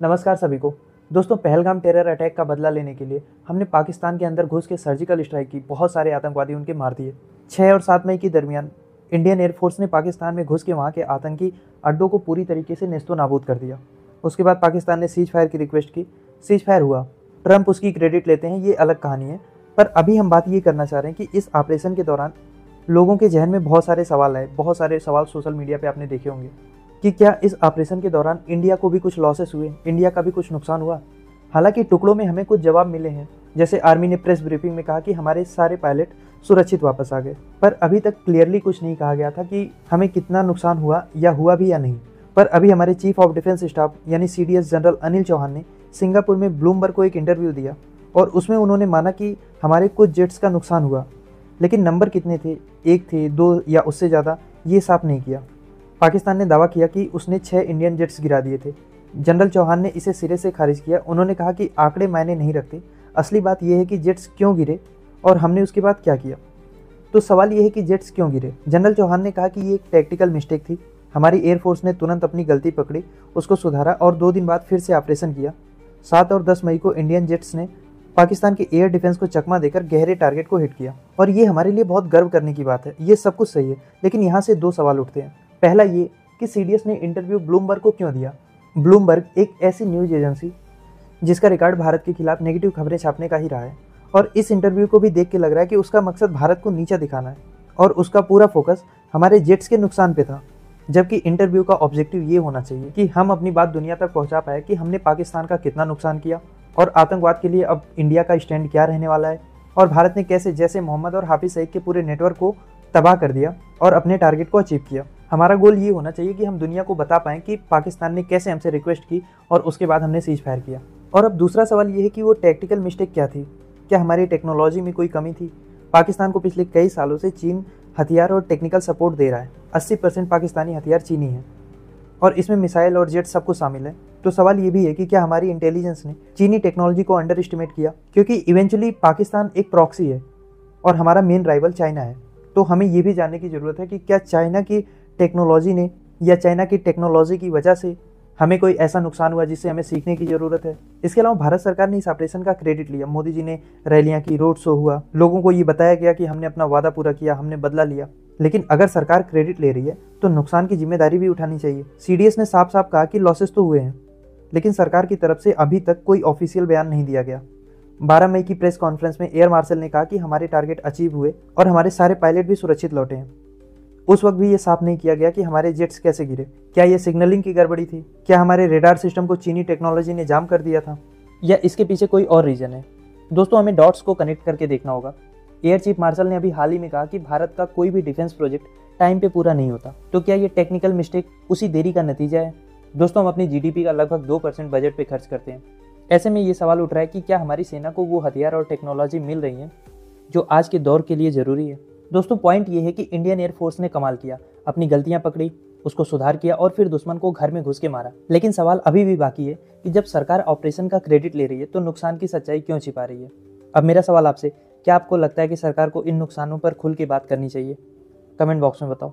नमस्कार सभी को। दोस्तों, पहलगाम टेरर अटैक का बदला लेने के लिए हमने पाकिस्तान के अंदर घुस के सर्जिकल स्ट्राइक की। बहुत सारे आतंकवादी उनके मार दिए। 6 और 7 मई के दरमियान इंडियन एयरफोर्स ने पाकिस्तान में घुस के वहाँ के आतंकी अड्डों को पूरी तरीके से नेस्तो नाबूद कर दिया। उसके बाद पाकिस्तान ने सीज फायर की रिक्वेस्ट की। सीज फायर हुआ। ट्रंप उसकी क्रेडिट लेते हैं, ये अलग कहानी है। पर अभी हम बात ये करना चाह रहे हैं कि इस ऑपरेशन के दौरान लोगों के जहन में बहुत सारे सवाल आए। बहुत सारे सवाल सोशल मीडिया पे आपने देखे होंगे कि क्या इस ऑपरेशन के दौरान इंडिया को भी कुछ लॉसेस हुए, इंडिया का भी कुछ नुकसान हुआ। हालांकि टुकड़ों में हमें कुछ जवाब मिले हैं। जैसे आर्मी ने प्रेस ब्रीफिंग में कहा कि हमारे सारे पायलट सुरक्षित वापस आ गए, पर अभी तक क्लियरली कुछ नहीं कहा गया था कि हमें कितना नुकसान हुआ या हुआ भी या नहीं। पर अभी हमारे चीफ ऑफ डिफेंस स्टाफ यानी CDS जनरल अनिल चौहान ने सिंगापुर में ब्लूमबर्ग को एक इंटरव्यू दिया और उसमें उन्होंने माना कि हमारे कुछ जेट्स का नुकसान हुआ, लेकिन नंबर कितने थे, 1 थे, 2 या उससे ज़्यादा, ये साफ नहीं किया। पाकिस्तान ने दावा किया कि उसने 6 इंडियन जेट्स गिरा दिए थे। जनरल चौहान ने इसे सिरे से खारिज किया। उन्होंने कहा कि आंकड़े मायने नहीं रखते, असली बात यह है कि जेट्स क्यों गिरे और हमने उसके बाद क्या किया। तो सवाल यह है कि जेट्स क्यों गिरे। जनरल चौहान ने कहा कि ये एक टैक्टिकल मिस्टेक थी। हमारी एयरफोर्स ने तुरंत अपनी गलती पकड़ी, उसको सुधारा और 2 दिन बाद फिर से ऑपरेशन किया। 7 और 10 मई को इंडियन जेट्स ने पाकिस्तान के एयर डिफेंस को चकमा देकर गहरे टारगेट को हिट किया और ये हमारे लिए बहुत गर्व करने की बात है। ये सब कुछ सही है, लेकिन यहाँ से 2 सवाल उठते हैं। पहला ये कि CDS ने इंटरव्यू ब्लूमबर्ग को क्यों दिया। ब्लूमबर्ग एक ऐसी न्यूज़ एजेंसी जिसका रिकॉर्ड भारत के खिलाफ नेगेटिव खबरें छापने का ही रहा है, और इस इंटरव्यू को भी देख के लग रहा है कि उसका मकसद भारत को नीचा दिखाना है और उसका पूरा फोकस हमारे जेट्स के नुकसान पे था। जबकि इंटरव्यू का ऑब्जेक्टिव ये होना चाहिए कि हम अपनी बात दुनिया तक पहुंचा पाए कि हमने पाकिस्तान का कितना नुकसान किया और आतंकवाद के लिए अब इंडिया का स्टैंड क्या रहने वाला है, और भारत ने कैसे जैसे मोहम्मद और हाफिज सईद के पूरे नेटवर्क को तबाह कर दिया और अपने टारगेट को अचीव किया। हमारा गोल ये होना चाहिए कि हम दुनिया को बता पाएं कि पाकिस्तान ने कैसे हमसे रिक्वेस्ट की और उसके बाद हमने सीज फायर किया। और अब दूसरा सवाल ये है कि वो टैक्टिकल मिस्टेक क्या थी। क्या हमारी टेक्नोलॉजी में कोई कमी थी। पाकिस्तान को पिछले कई सालों से चीन हथियार और टेक्निकल सपोर्ट दे रहा है। 80% पाकिस्तानी हथियार चीनी है और इसमें मिसाइल और जेट सब कुछ शामिल है। तो सवाल ये भी है कि क्या हमारी इंटेलिजेंस ने चीनी टेक्नोलॉजी को अंडर एस्टिमेट किया, क्योंकि इवेंचुअली पाकिस्तान एक प्रॉक्सी है और हमारा मेन राइवल चाइना है। तो हमें ये भी जानने की ज़रूरत है कि क्या चाइना की टेक्नोलॉजी ने या चाइना की टेक्नोलॉजी की वजह से हमें कोई ऐसा नुकसान हुआ जिससे हमें सीखने की ज़रूरत है। इसके अलावा भारत सरकार ने इस ऑपरेशन का क्रेडिट लिया। मोदी जी ने रैलियां की, रोड शो हुआ, लोगों को ये बताया गया कि हमने अपना वादा पूरा किया, हमने बदला लिया। लेकिन अगर सरकार क्रेडिट ले रही है तो नुकसान की जिम्मेदारी भी उठानी चाहिए। CDS ने साफ साफ कहा कि लॉसेस तो हुए हैं, लेकिन सरकार की तरफ से अभी तक कोई ऑफिशियल बयान नहीं दिया गया। 12 मई की प्रेस कॉन्फ्रेंस में एयर मार्शल ने कहा कि हमारे टारगेट अचीव हुए और हमारे सारे पायलट भी सुरक्षित लौटे हैं। उस वक्त भी ये साफ नहीं किया गया कि हमारे जेट्स कैसे गिरे। क्या ये सिग्नलिंग की गड़बड़ी थी? क्या हमारे रेडार सिस्टम को चीनी टेक्नोलॉजी ने जाम कर दिया था, या इसके पीछे कोई और रीजन है। दोस्तों, हमें डॉट्स को कनेक्ट करके देखना होगा। एयर चीफ मार्शल ने अभी हाल ही में कहा कि भारत का कोई भी डिफेंस प्रोजेक्ट टाइम पे पूरा नहीं होता। तो क्या ये टेक्निकल मिस्टेक उसी देरी का नतीजा है? दोस्तों, हम अपनी GDP का लगभग 2% बजट पे खर्च करते हैं। ऐसे में ये सवाल उठ रहा है कि क्या हमारी सेना को वो हथियार और टेक्नोलॉजी मिल रही है जो आज के दौर के लिए ज़रूरी है। दोस्तों, पॉइंट ये है कि इंडियन एयरफोर्स ने कमाल किया, अपनी गलतियां पकड़ी, उसको सुधार किया और फिर दुश्मन को घर में घुस के मारा। लेकिन सवाल अभी भी बाकी है कि जब सरकार ऑपरेशन का क्रेडिट ले रही है तो नुकसान की सच्चाई क्यों छिपा रही है। अब मेरा सवाल आपसे, क्या आपको लगता है कि सरकार को इन नुकसानों पर खुल के बात करनी चाहिए? कमेंट बॉक्स में बताओ।